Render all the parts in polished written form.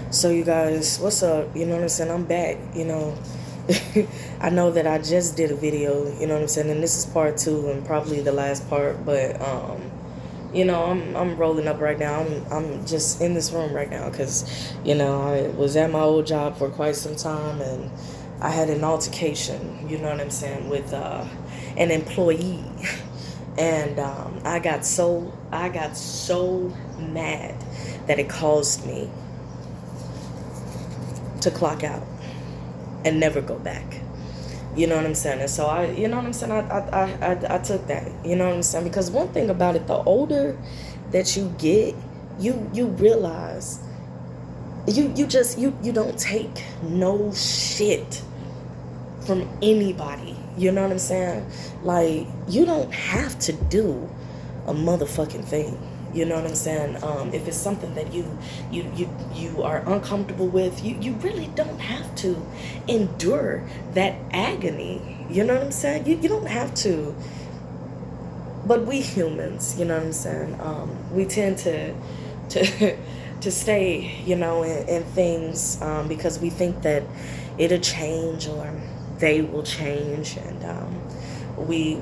So you guys, what's up? You know what I'm saying? I'm back, you know. I know that I just did a video, you know what I'm saying, and this is part two and probably the last part, but I'm rolling up right now. I'm just in this room right now cuz I was at my old job for quite some time and I had an altercation, you know what I'm saying, with an employee. And I got so mad that it caused me to clock out and never go back. You know what I'm saying? And so you know what I'm saying? I took that. You know what I'm saying? Because one thing about it, the older that you get, you realize you don't take no shit from anybody. You know what I'm saying? Like, you don't have to do a motherfucking thing. You know what I'm saying? If it's something that you are uncomfortable with, you really don't have to endure that agony. You know what I'm saying? You don't have to. But we humans, you know what I'm saying? We tend to to stay, in things because we think that it'll change or they will change, and we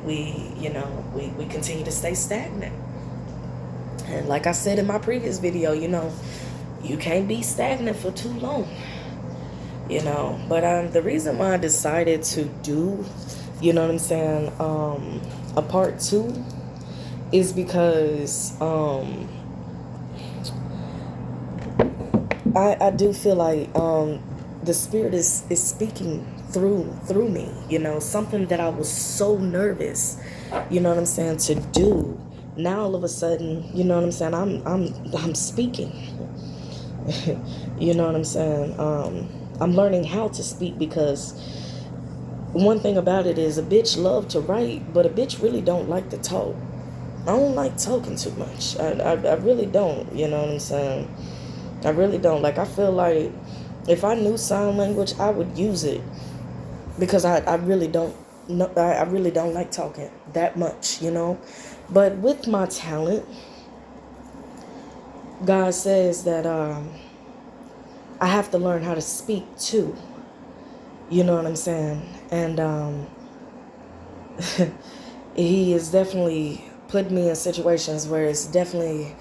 continue to stay stagnant. And like I said in my previous video, you can't be stagnant for too long, But the reason why I decided to do, you know what I'm saying, a part two is because I do feel like the spirit is speaking through me, something that I was so nervous, you know what I'm saying, to do. Now all of a sudden, you know what I'm saying, I'm speaking. You know what I'm saying? I'm learning how to speak because one thing about it is a bitch love to write, but a bitch really don't like to talk. I don't like talking too much. I really don't, you know what I'm saying? I really don't. Like, I feel like if I knew sign language, I would use it because I really don't know, I really don't like talking that much, But with my talent, God says that I have to learn how to speak too. You know what I'm saying? And he has definitely put me in situations where it's definitely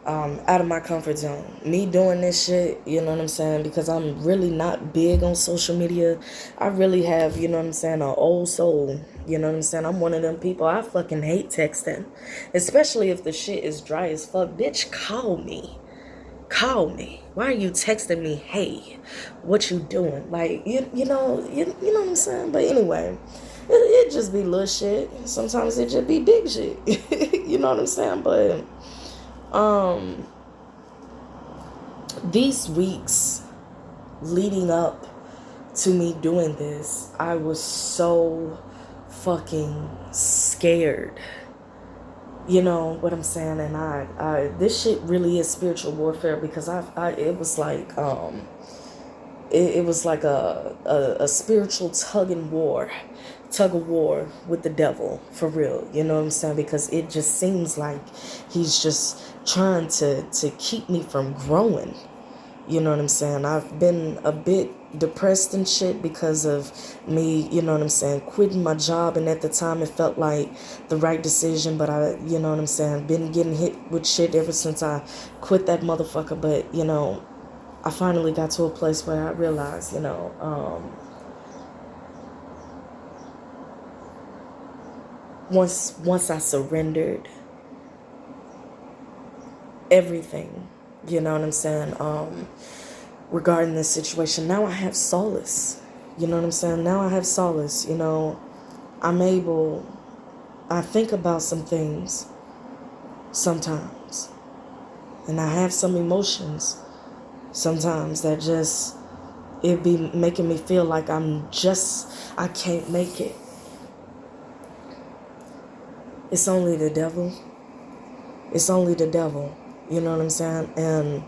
out of my comfort zone. Me doing this shit, you know what I'm saying? Because I'm really not big on social media. I really have, you know what I'm saying, an old soul. You know what I'm saying? I'm one of them people. I fucking hate texting. Especially if the shit is dry as fuck. Bitch, call me. Call me. Why are you texting me, hey, what you doing? Like, you know what I'm saying? But anyway, it just be little shit. Sometimes it just be big shit. You know what I'm saying? But these weeks leading up to me doing this, I was so fucking scared. You know what I'm saying? And I this shit really is spiritual warfare because it was like it was like a spiritual tug of war with the devil, for real. You know what I'm saying? Because it just seems like he's just trying to keep me from growing. You know what I'm saying? I've been a bit depressed and shit because of me, you know what I'm saying, quitting my job. And at the time it felt like the right decision, but you know what I'm saying, been getting hit with shit ever since I quit that motherfucker. But, I finally got to a place where I realized, once I surrendered everything, you know what I'm saying, regarding this situation, now I have solace. You know what I'm saying? Now I have solace. I think about some things sometimes, and I have some emotions sometimes that just, it be making me feel like I can't make it. It's only the devil. It's only the devil. You know what I'm saying? And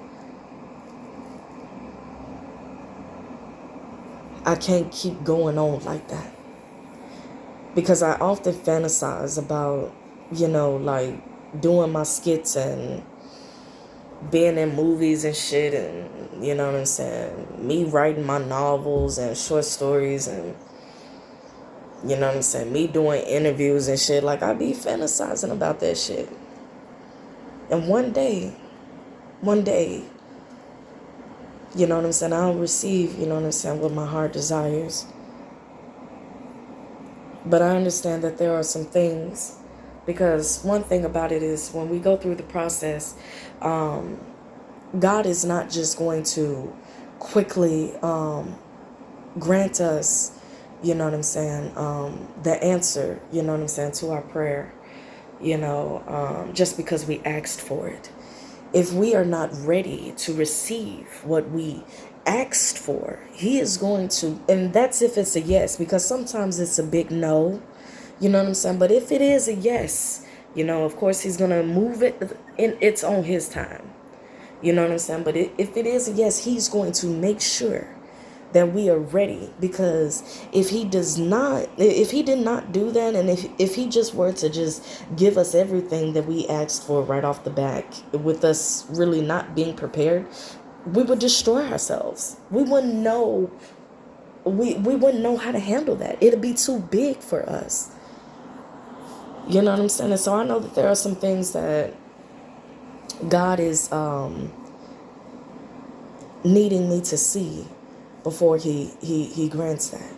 I can't keep going on like that. Because I often fantasize about, like doing my skits and being in movies and shit and, You know what I'm saying? Me writing my novels and short stories and, you know what I'm saying? Me doing interviews and shit. Like, I be fantasizing about that shit. And one day, you know what I'm saying, I'll receive, you know what I'm saying, what my heart desires. But I understand that there are some things, because one thing about it is when we go through the process, God is not just going to quickly grant us, you know what I'm saying, the answer, you know what I'm saying, to our prayer, just because we asked for it. If we are not ready to receive what we asked for, he is going to, and that's if it's a yes, because sometimes it's a big no, you know what I'm saying? But if it is a yes, of course he's going to move it, and it's on his time, you know what I'm saying? But if it is a yes, he's going to make sure that we are ready, because if he did not do that, and if he just were to just give us everything that we asked for right off the back, with us really not being prepared, we would destroy ourselves. We wouldn't know how to handle that. It'd be too big for us. You know what I'm saying? And so I know that there are some things that God is needing me to see before he grants that.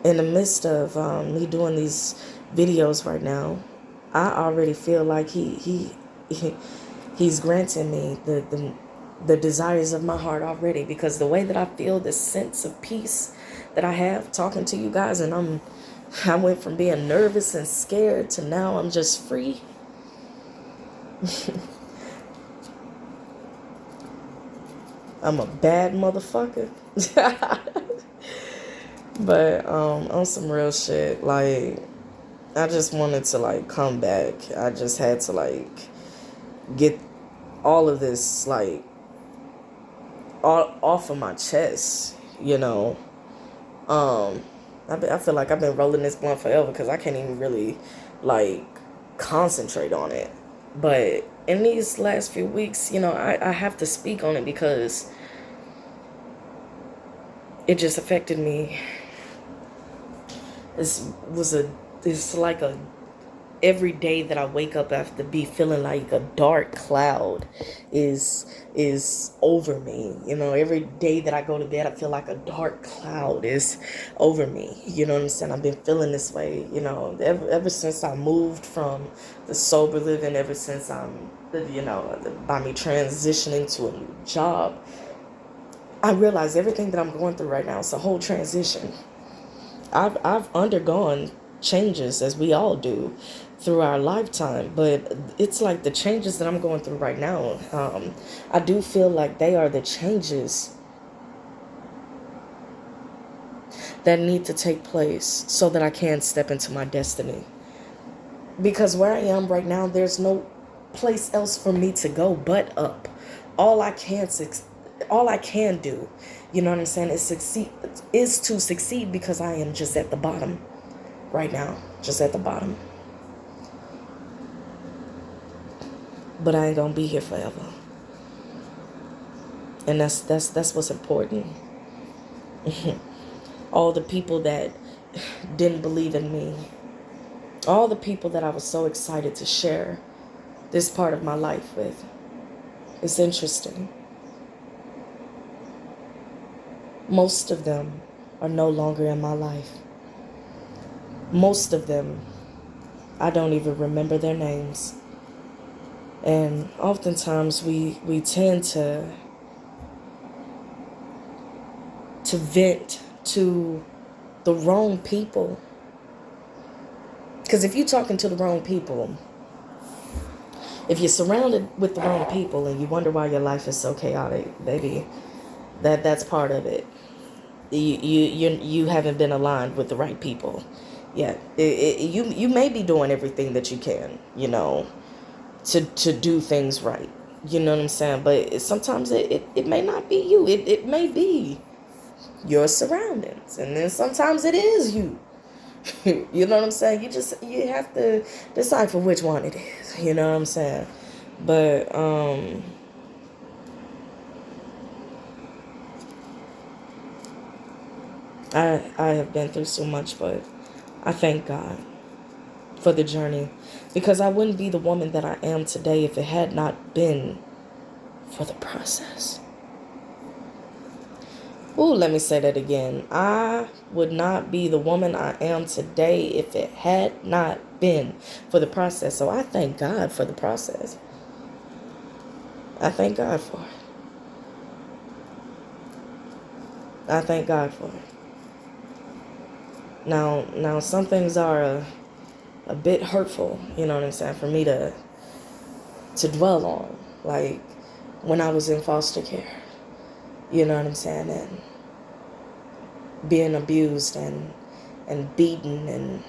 In the midst of me doing these videos right now, I already feel like he's granting me the desires of my heart already, because the way that I feel, this sense of peace that I have talking to you guys, and I went from being nervous and scared to now I'm just free. I'm a bad motherfucker. But on some real shit, like, I just wanted to, like, come back. I just had to, like, get all of this, like, all off of my chest, I feel like I've been rolling this blunt forever, because I can't even really, like, concentrate on it. But in these last few weeks, I have to speak on it, because it just affected me. It's like every day that I wake up, I have to be feeling like a dark cloud is over me. Every day that I go to bed, I feel like a dark cloud is over me. You know what I'm saying? I've been feeling this way, ever since I moved from the sober living, ever since by me transitioning to a new job. I realize everything that I'm going through right now is a whole transition. I've undergone changes, as we all do, through our lifetime, but it's like the changes that I'm going through right now, I do feel like they are the changes that need to take place so that I can step into my destiny. Because where I am right now, there's no place else for me to go but up. All I can do, you know what I'm saying, is to succeed, because I am just at the bottom right now, just at the bottom. But I ain't gonna be here forever, and that's what's important. All the people that didn't believe in me, all the people that I was so excited to share this part of my life with. It's interesting. Most of them are no longer in my life. Most of them, I don't even remember their names. And oftentimes we tend to vent to the wrong people. Because if you're talking to the wrong people, if you're surrounded with the wrong people and you wonder why your life is so chaotic, baby, that's part of it. You haven't been aligned with the right people yet. You may be doing everything that you can, to do things right. You know what I'm saying? But sometimes it may not be you. It may be your surroundings. And then sometimes it is you. You know what I'm saying? You have to decipher which one it is. You know what I'm saying? But I have been through so much, but I thank God for the journey, because I wouldn't be the woman that I am today if it had not been for the process. Ooh, let me say that again. I would not be the woman I am today if it had not been for the process. So I thank God for the process. I thank God for it. I thank God for it. Now some things are a bit hurtful, you know what I'm saying, for me to dwell on. Like when I was in foster care, you know what I'm saying, and being abused and beaten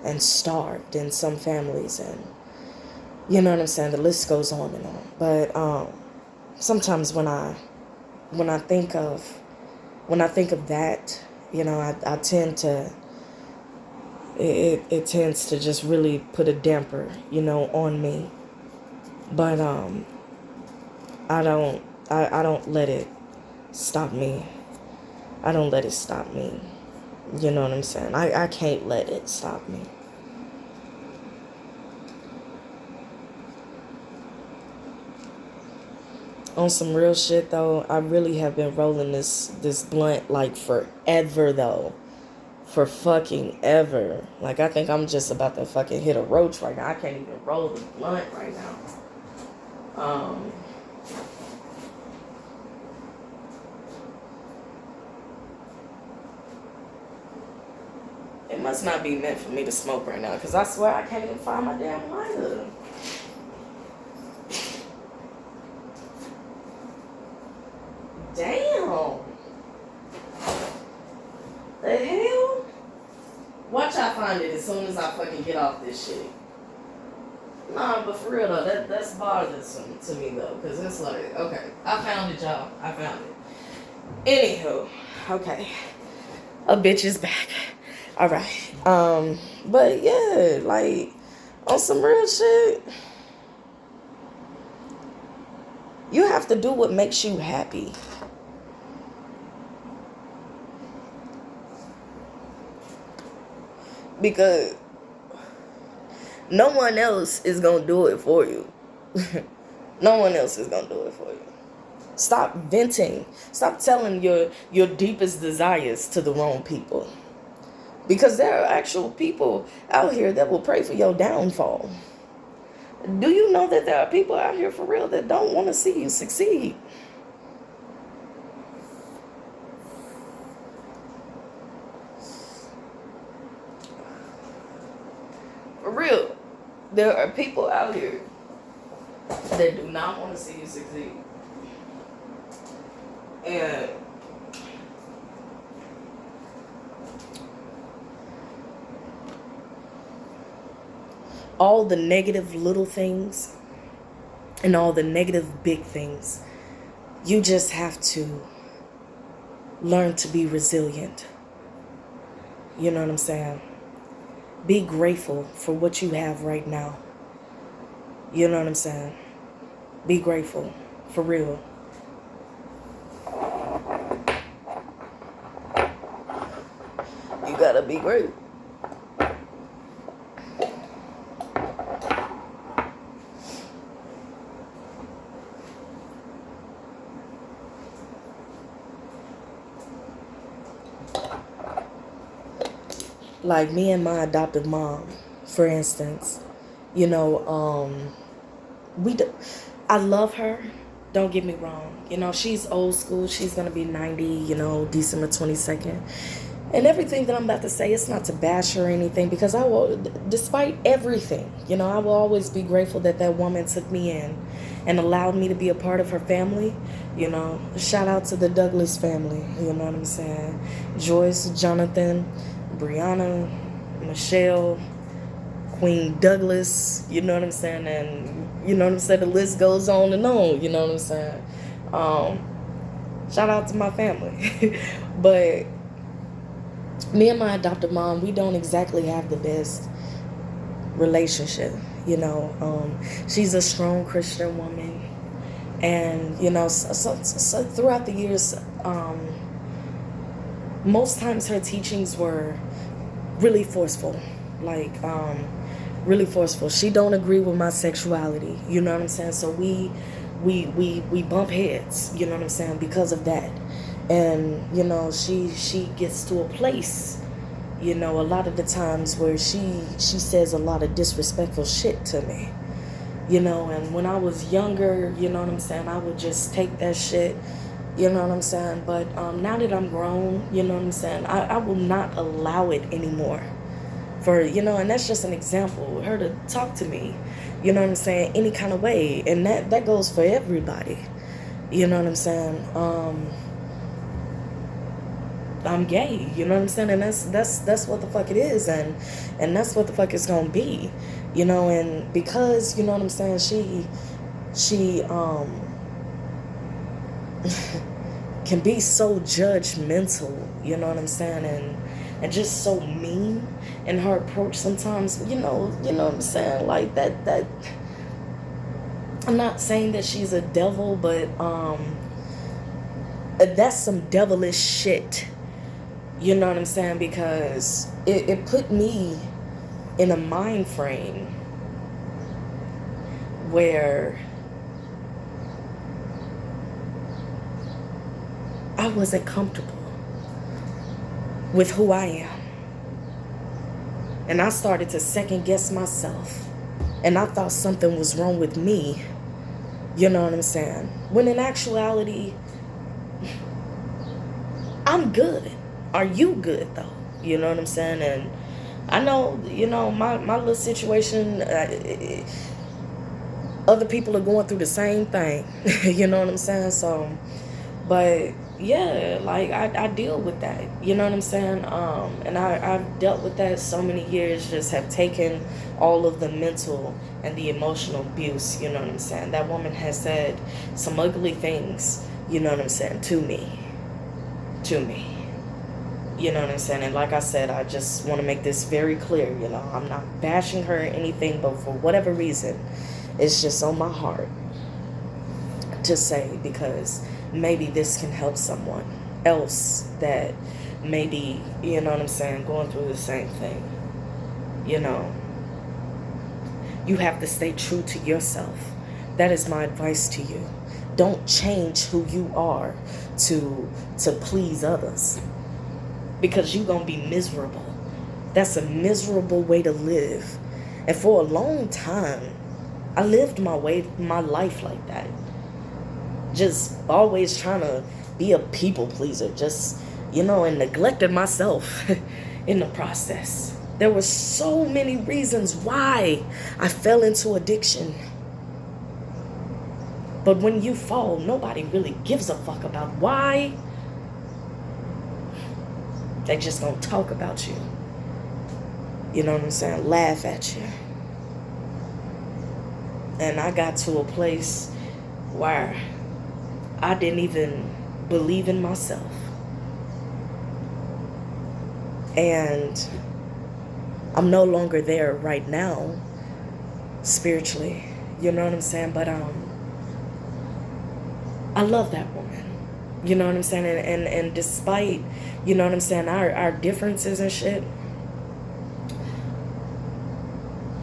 and starved in some families, and you know what I'm saying, the list goes on and on. But sometimes when I think of that, you know, I tend to it tends to just really put a damper, you know, on me. But I don't let it stop me. I don't let it stop me. You know what I'm saying? I can't let it stop me. On some real shit though, I really have been rolling this blunt like forever though. For fucking ever. Like I think I'm just about to fucking hit a roach right now. I can't even roll the blunt right now. It must not be meant for me to smoke right now, because I swear I can't even find my damn lighter. Damn. The hell? Watch I find it as soon as I fucking get off this shit. Nah, but for real though, that's bothersome to me though, because it's like, okay, I found it, y'all. I found it. Anywho, okay. A bitch is back. All right. But yeah, like on some real shit, you have to do what makes you happy. Because no one else is gonna do it for you. No one else is gonna do it for you. Stop venting. Stop telling your deepest desires to the wrong people. Because there are actual people out here that will pray for your downfall. Do you know that there are people out here for real that don't want to see you succeed? For real. There are people out here that do not want to see you succeed. And all the negative little things and all the negative big things, you just have to learn to be resilient. You know what I'm saying? Be grateful for what you have right now. You know what I'm saying? Be grateful. For real. You gotta be grateful. Like me and my adoptive mom, for instance, you know, I love her. Don't get me wrong. You know, she's old school. She's going to be 90, you know, December 22nd. And everything that I'm about to say, it's not to bash her or anything, because I will, despite everything, you know, I will always be grateful that that woman took me in and allowed me to be a part of her family. You know, shout out to the Douglas family. You know what I'm saying? Joyce, Jonathan, Brianna, Michelle, Queen Douglas, you know what I'm saying? And you know what I'm saying? The list goes on and on, you know what I'm saying? Shout out to my family. But me and my adoptive mom, we don't exactly have the best relationship, you know. She's a strong Christian woman. And, you know, so throughout the years, most times her teachings were really forceful, like really forceful. She don't agree with my sexuality, you know what I'm saying? So we bump heads, you know what I'm saying, because of that. And you know, she gets to a place, you know, a lot of the times where she says a lot of disrespectful shit to me, you know. And when I was younger, you know what I'm saying, I would just take that shit, you know what I'm saying. But now that I'm grown, you know what I'm saying, I will not allow it anymore. For, you know, and that's just an example, her to talk to me, you know what I'm saying, any kind of way. And that goes for everybody, you know what I'm saying. I'm gay, you know what I'm saying, and that's what the fuck it is, and that's what the fuck it's gonna be, you know. And because, you know what I'm saying, she can be so judgmental, you know what I'm saying, and just so mean in her approach sometimes, you know what I'm saying, like that I'm not saying that she's a devil, but that's some devilish shit, you know what I'm saying, because it put me in a mind frame where I wasn't comfortable with who I am. And I started to second guess myself. And I thought something was wrong with me, you know what I'm saying, when in actuality, I'm good. Are you good though? You know what I'm saying? And I know, you know, my little situation, other people are going through the same thing. You know what I'm saying? So, but yeah, like I deal with that. You know what I'm saying? And I've dealt with that so many years, just have taken all of the mental and the emotional abuse, you know what I'm saying? That woman has said some ugly things, you know what I'm saying, to me. You know what I'm saying? And like I said, I just want to make this very clear, you know, I'm not bashing her or anything, but for whatever reason, it's just on my heart to say, because maybe this can help someone else that maybe, you know what I'm saying, going through the same thing. You know, you have to stay true to yourself. That is my advice to you. Don't change who you are to please others, because you're going to be miserable. That's a miserable way to live. And for a long time, I lived my life like that. Just always trying to be a people pleaser, just, you know, and neglected myself in the process. There were so many reasons why I fell into addiction. But when you fall, nobody really gives a fuck about why. They just gonna talk about you. You know what I'm saying? Laugh at you. And I got to a place where I didn't even believe in myself. And I'm no longer there right now, spiritually. You know what I'm saying? But I love that woman. You know what I'm saying? And despite, you know what I'm saying, our differences and shit,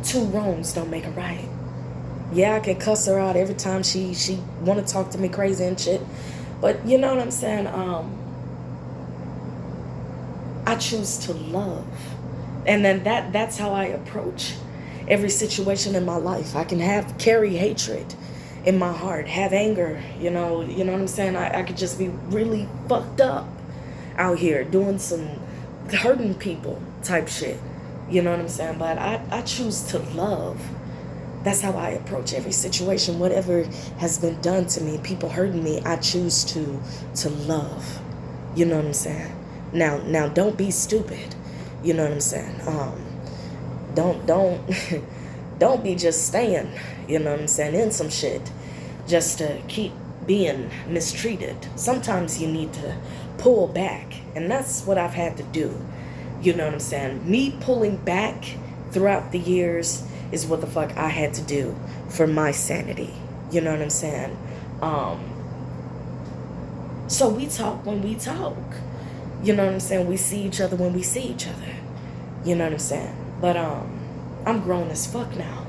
two wrongs don't make a right. Yeah, I can cuss her out every time she want to talk to me crazy and shit. But you know what I'm saying? I choose to love. And then that's how I approach every situation in my life. I can carry hatred in my heart, have anger, you know what I'm saying? I could just be really fucked up out here doing some hurting people type shit. You know what I'm saying? But I choose to love. That's how I approach every situation. Whatever has been done to me, people hurting me, I choose to love. You know what I'm saying? Now don't be stupid. You know what I'm saying? Don't don't be just staying, you know what I'm saying, in some shit just to keep being mistreated. Sometimes you need to pull back, and that's what I've had to do. You know what I'm saying? Me pulling back throughout the years is what the fuck I had to do for my sanity. You know what I'm saying? So we talk when we talk. You know what I'm saying? We see each other when we see each other. You know what I'm saying? But I'm grown as fuck now.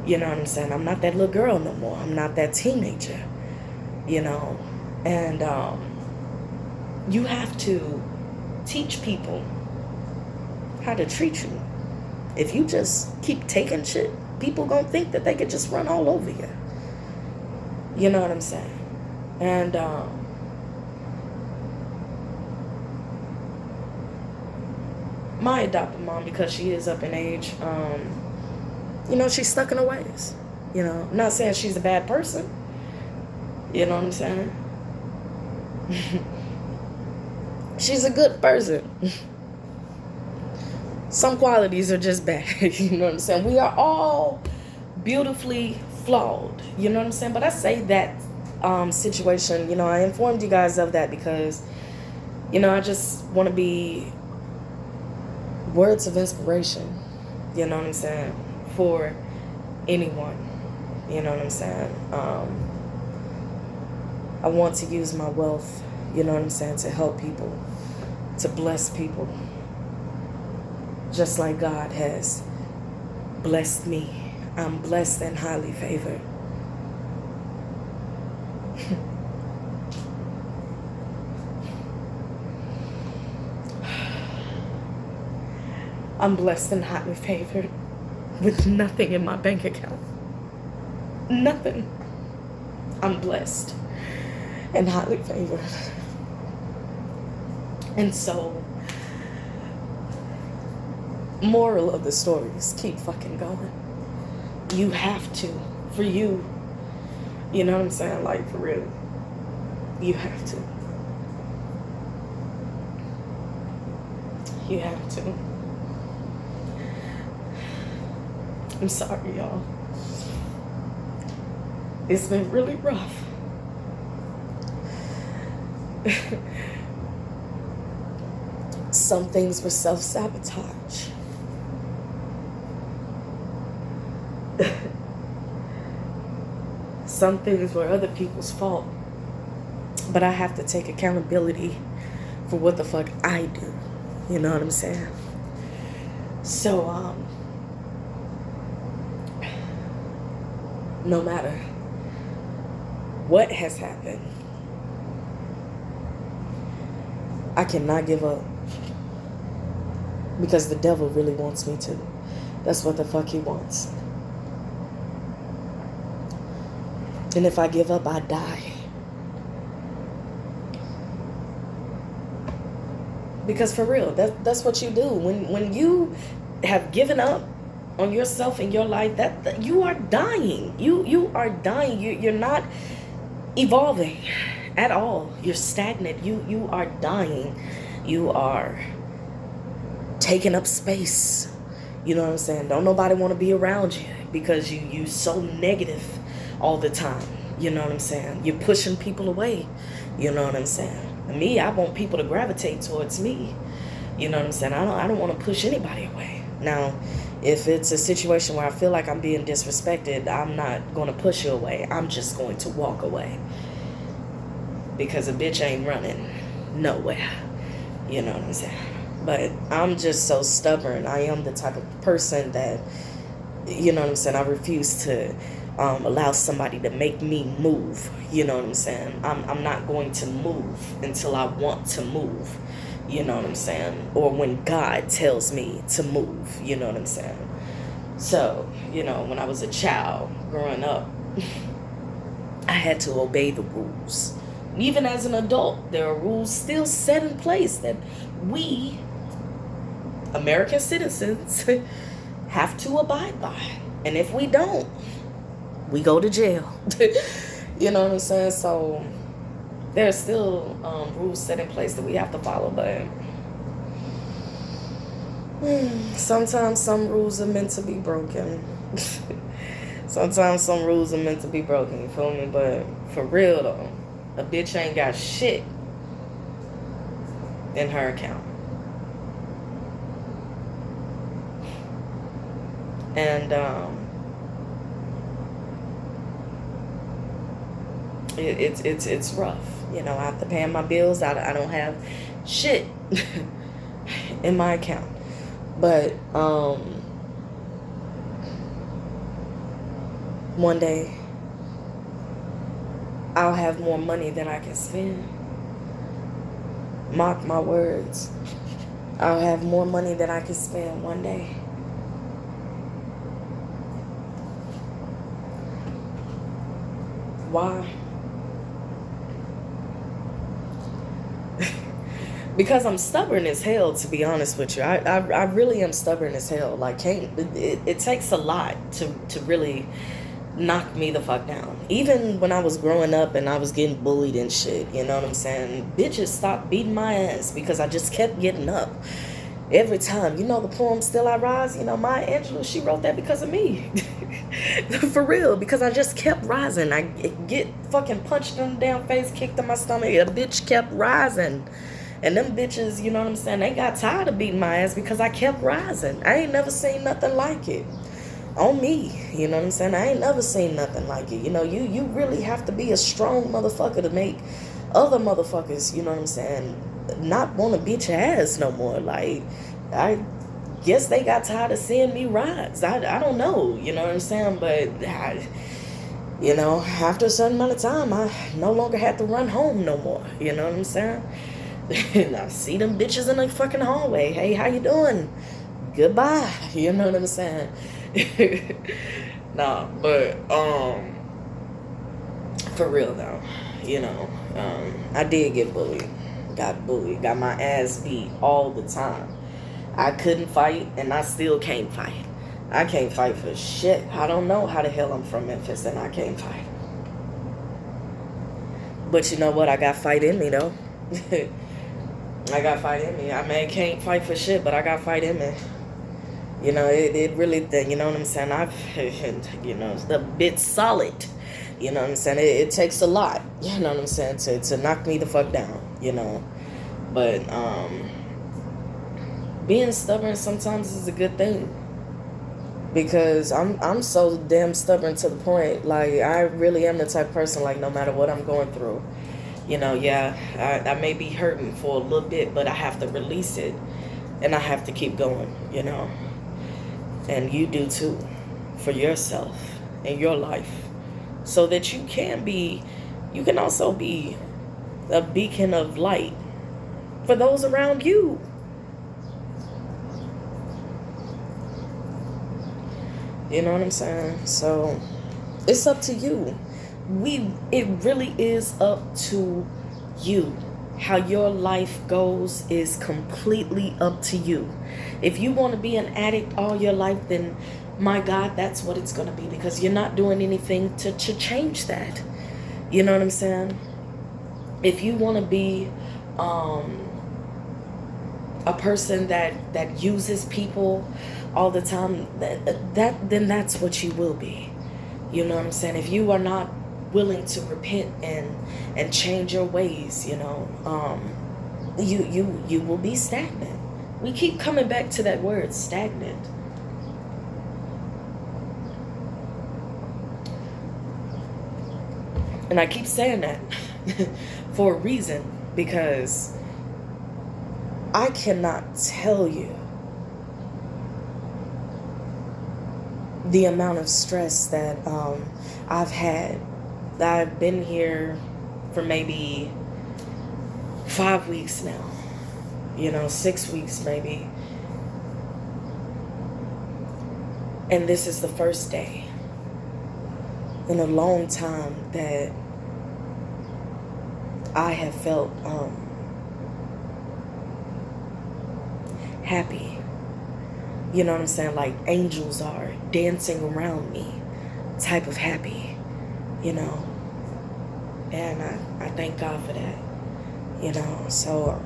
You know what I'm saying? I'm not that little girl no more. I'm not that teenager. You know? And you have to teach people how to treat you. If you just keep taking shit, people gonna think that they could just run all over you. You know what I'm saying? And my adopted mom, because she is up in age, you know, she's stuck in her ways. You know, I'm not saying she's a bad person. You know what I'm saying? She's a good person. Some qualities are just bad. You know what I'm saying? We are all beautifully flawed. You know what I'm saying? But I say that situation, you know, I informed you guys of that because, you know, I just want to be words of inspiration. You know what I'm saying? For anyone. You know what I'm saying? I want to use my wealth, you know what I'm saying, to help people, to bless people. Just like God has blessed me. I'm blessed and highly favored. I'm blessed and highly favored with nothing in my bank account. Nothing. I'm blessed and highly favored. And so, moral of the story is keep fucking going. You have to. For you. You know what I'm saying? Like, for real. You have to. You have to. I'm sorry, y'all. It's been really rough. Some things were self-sabotage. Some things were other people's fault. But I have to take accountability for what the fuck I do. You know what I'm saying? So, no matter what has happened, I cannot give up. Because the devil really wants me to. That's what the fuck he wants. And if I give up, I die. Because for real, that's what you do. When you have given up on yourself in your life, that you are dying. You are dying. You're not evolving at all. You're stagnant. You are dying. You are taking up space. You know what I'm saying? Don't nobody want to be around you because you so negative all the time. You know what I'm saying? You're pushing people away. You know what I'm saying? Me, I want people to gravitate towards me. You know what I'm saying? I don't want to push anybody away. Now, if it's a situation where I feel like I'm being disrespected, I'm not going to push you away. I'm just going to walk away. Because a bitch ain't running nowhere. You know what I'm saying? But I'm just so stubborn. I am the type of person that, you know what I'm saying, I refuse to allow somebody to make me move. You know what I'm saying? I'm not going to move until I want to move. You know what I'm saying? Or when God tells me to move. You know what I'm saying? So, you know, when I was a child growing up, I had to obey the rules. Even as an adult, there are rules still set in place that we, American citizens, have to abide by. And if we don't, we go to jail. You know what I'm saying? So there's still rules set in place that we have to follow, but sometimes some rules are meant to be broken. Sometimes some rules are meant to be broken, you feel me? But for real though, a bitch ain't got shit in her account. And it's rough. You know, I have to pay my bills. I don't have shit in my account. But one day I'll have more money than I can spend. Mark my words. I'll have more money than I can spend one day. Why? Because I'm stubborn as hell, to be honest with you. I really am stubborn as hell. Like, it takes a lot to really knock me the fuck down. Even when I was growing up and I was getting bullied and shit, you know what I'm saying? Bitches stopped beating my ass because I just kept getting up. Every time. You know the poem Still I Rise? You know, Maya Angelou, she wrote that because of me. For real, because I just kept rising. I get fucking punched in the damn face, kicked in my stomach. A bitch kept rising. And them bitches, you know what I'm saying, they got tired of beating my ass because I kept rising. I ain't never seen nothing like it. On me, you know what I'm saying? I ain't never seen nothing like it. You know, you really have to be a strong motherfucker to make other motherfuckers, you know what I'm saying, not want to beat your ass no more. Like, I guess they got tired of seeing me rise. I don't know, you know what I'm saying? But, you know, after a certain amount of time, I no longer had to run home no more, you know what I'm saying? And I see them bitches in the fucking hallway. Hey, how you doing? Goodbye. You know what I'm saying? Nah, but for real though, you know, I did get bullied. Got bullied. Got my ass beat all the time. I couldn't fight, and I still can't fight. I can't fight for shit. I don't know how the hell I'm from Memphis and I can't fight. But you know what? I got fight in me though. I got fight in me. I mean, can't fight for shit, but I got fight in me. You know, it really, you know what I'm saying? You know, it's a bit solid. You know what I'm saying? It takes a lot, you know what I'm saying, to knock me the fuck down, you know. But being stubborn sometimes is a good thing. Because I'm so damn stubborn to the point, like, I really am the type of person, like, no matter what I'm going through, you know, yeah, I may be hurting for a little bit, but I have to release it, and I have to keep going, you know. And you do too, for yourself and your life, so that you can also be a beacon of light for those around you. You know what I'm saying? So it's up to you. It really is up to you. How your life goes is completely up to you. If you want to be an addict all your life, then my God, that's what it's going to be, because you're not doing anything to change that. You know what I'm saying? If you want to be a person that uses people all the time, then that's what you will be. You know what I'm saying? If you are not willing to repent and change your ways, you know, you will be stagnant. We keep coming back to that word, stagnant. And I keep saying that for a reason, because I cannot tell you the amount of stress that I've had. I've been here for maybe 5 weeks now, you know, 6 weeks maybe. And this is the first day in a long time that I have felt happy. You know what I'm saying? Like angels are dancing around me type of happy, you know. And I thank God for that, you know. So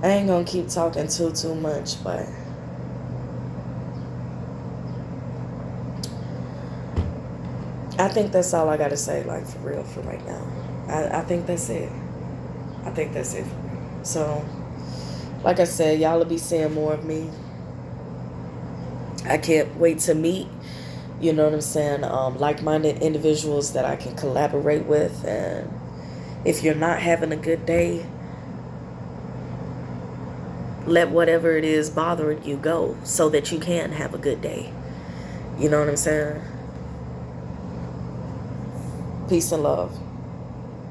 I ain't gonna keep talking too much, but I think that's all I gotta say, like, for real, for right now. I think that's it. I think that's it. So, like I said, y'all will be seeing more of me. I can't wait to meet, you know what I'm saying, like-minded individuals that I can collaborate with and If you're not having a good day, let whatever it is bothering you go so that you can have a good day. You know what I'm saying? Peace and love.